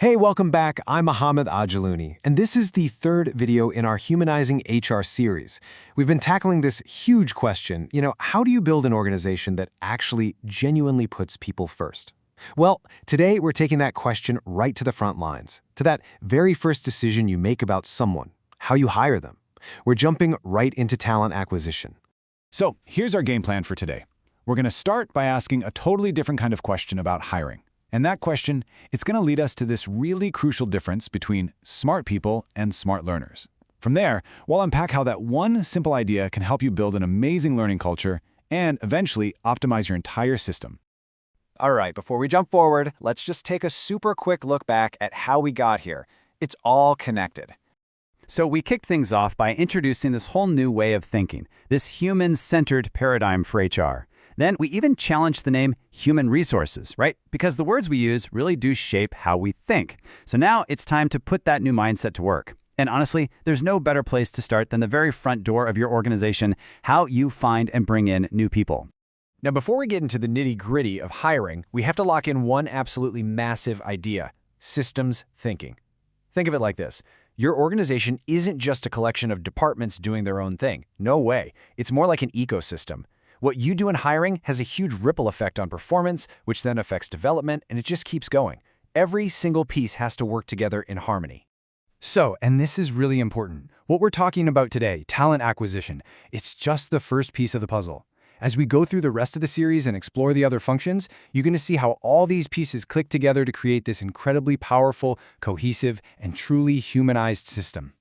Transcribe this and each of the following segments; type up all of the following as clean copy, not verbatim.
Hey, welcome back. I'm Mohammed Ajaluni, and this is the third video in our Humanizing HR series. We've been tackling this huge question, how do you build an organization that actually genuinely puts people first? Well, today we're taking that question right to the front lines, to that very first decision you make about someone, how you hire them. We're jumping right into talent acquisition. So here's our game plan for today. We're going to start by asking a totally different kind of question about hiring. And that question, it's going to lead us to this really crucial difference between smart people and smart learners. From there, we'll unpack how that one simple idea can help you build an amazing learning culture and eventually optimize your entire system. All right, before we jump forward, let's just take a super quick look back at how we got here. It's all connected. So we kicked things off by introducing this whole new way of thinking, this human-centered paradigm for HR. Then we even challenged the name human resources, right? Because the words we use really do shape how we think. So now it's time to put that new mindset to work. And honestly, there's no better place to start than the very front door of your organization, how you find and bring in new people. Now, before we get into the nitty-gritty of hiring, we have to lock in one absolutely massive idea: systems thinking. Think of it like this. Your organization isn't just a collection of departments doing their own thing. No way. It's more like an ecosystem. What you do in hiring has a huge ripple effect on performance, which then affects development, and it just keeps going. Every single piece has to work together in harmony. So, and this is really important, what we're talking about today, talent acquisition, it's just the first piece of the puzzle. As we go through the rest of the series and explore the other functions, you're going to see how all these pieces click together to create this incredibly powerful, cohesive, and truly humanized system.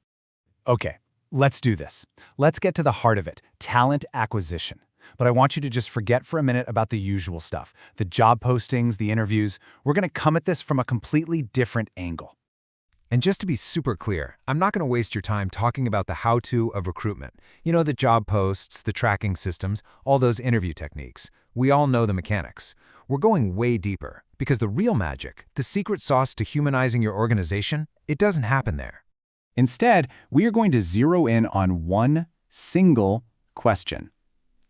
Okay, let's do this. Let's get to the heart of it, talent acquisition. But I want you to just forget for a minute about the usual stuff, the job postings, the interviews. We're going to come at this from a completely different angle. And just to be super clear, I'm not going to waste your time talking about the how-to of recruitment. The job posts, the tracking systems, all those interview techniques. We all know the mechanics. We're going way deeper, because the real magic, the secret sauce to humanizing your organization, it doesn't happen there. Instead, we are going to zero in on one single question.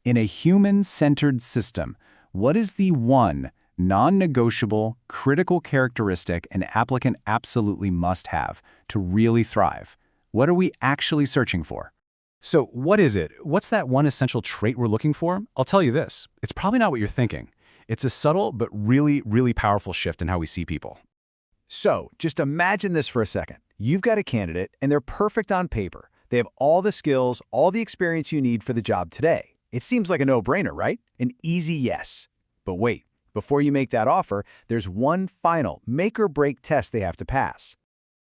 In a human-centered system, what is the one non-negotiable, critical characteristic an applicant absolutely must have to really thrive? What are we actually searching for? So what is it? What's that one essential trait we're looking for? I'll tell you this, it's probably not what you're thinking. It's a subtle but really, really powerful shift in how we see people. So just imagine this for a second. You've got a candidate and they're perfect on paper. They have all the skills, all the experience you need for the job today. It seems like a no-brainer, right? An easy yes. But wait, before you make that offer, there's one final make-or-break test they have to pass.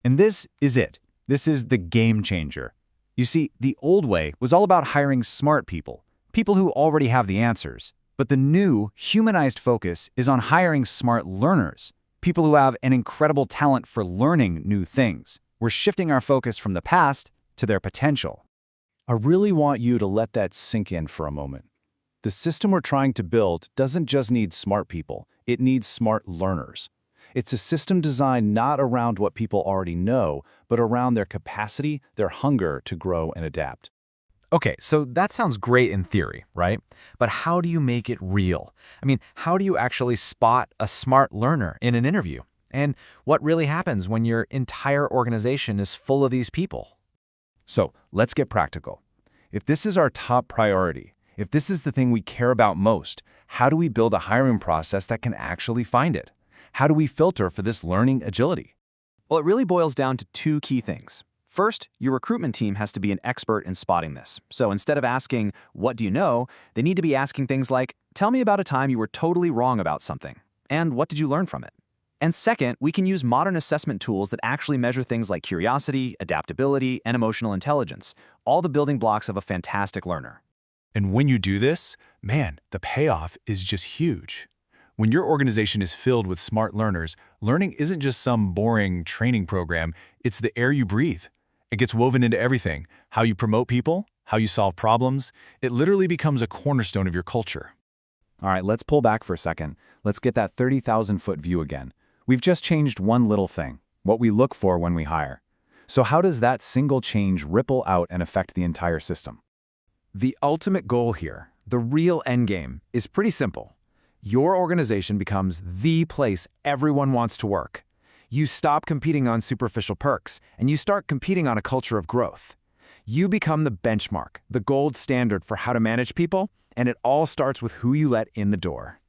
And this is it. This is the game changer. You see, the old way was all about hiring smart people, people who already have the answers. But the new, humanized focus is on hiring smart learners, people who have an incredible talent for learning new things. We're shifting our focus from the past to their potential. I really want you to let that sink in for a moment. The system we're trying to build doesn't just need smart people, it needs smart learners. It's a system designed not around what people already know, but around their capacity, their hunger to grow and adapt. Okay, so that sounds great in theory, right? But how do you make it real? How do you actually spot a smart learner in an interview? And what really happens when your entire organization is full of these people? So let's get practical. If this is our top priority, if this is the thing we care about most, how do we build a hiring process that can actually find it? How do we filter for this learning agility? Well, it really boils down to two key things. First, your recruitment team has to be an expert in spotting this. So instead of asking, "What do you know?" they need to be asking things like, "Tell me about a time you were totally wrong about something. And what did you learn from it?" And second, we can use modern assessment tools that actually measure things like curiosity, adaptability, and emotional intelligence, all the building blocks of a fantastic learner. And when you do this, man, the payoff is just huge. When your organization is filled with smart learners, learning isn't just some boring training program, it's the air you breathe. It gets woven into everything, how you promote people, how you solve problems. It literally becomes a cornerstone of your culture. All right, let's pull back for a second. Let's get that 30,000-foot view again. We've just changed one little thing, what we look for when we hire. So how does that single change ripple out and affect the entire system? The ultimate goal here, the real endgame, is pretty simple. Your organization becomes the place everyone wants to work. You stop competing on superficial perks, and you start competing on a culture of growth. You become the benchmark, the gold standard for how to manage people, and it all starts with who you let in the door.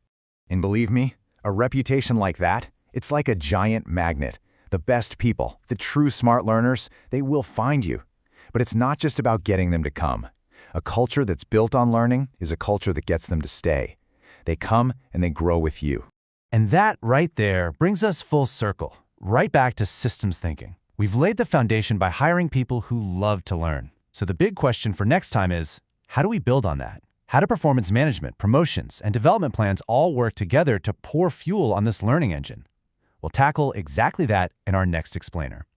And believe me, a reputation like that, it's like a giant magnet. The best people, the true smart learners, they will find you. But it's not just about getting them to come. A culture that's built on learning is a culture that gets them to stay. They come and they grow with you. And that right there brings us full circle, right back to systems thinking. We've laid the foundation by hiring people who love to learn. So the big question for next time is, how do we build on that? How do performance management, promotions, and development plans all work together to pour fuel on this learning engine? We'll tackle exactly that in our next explainer.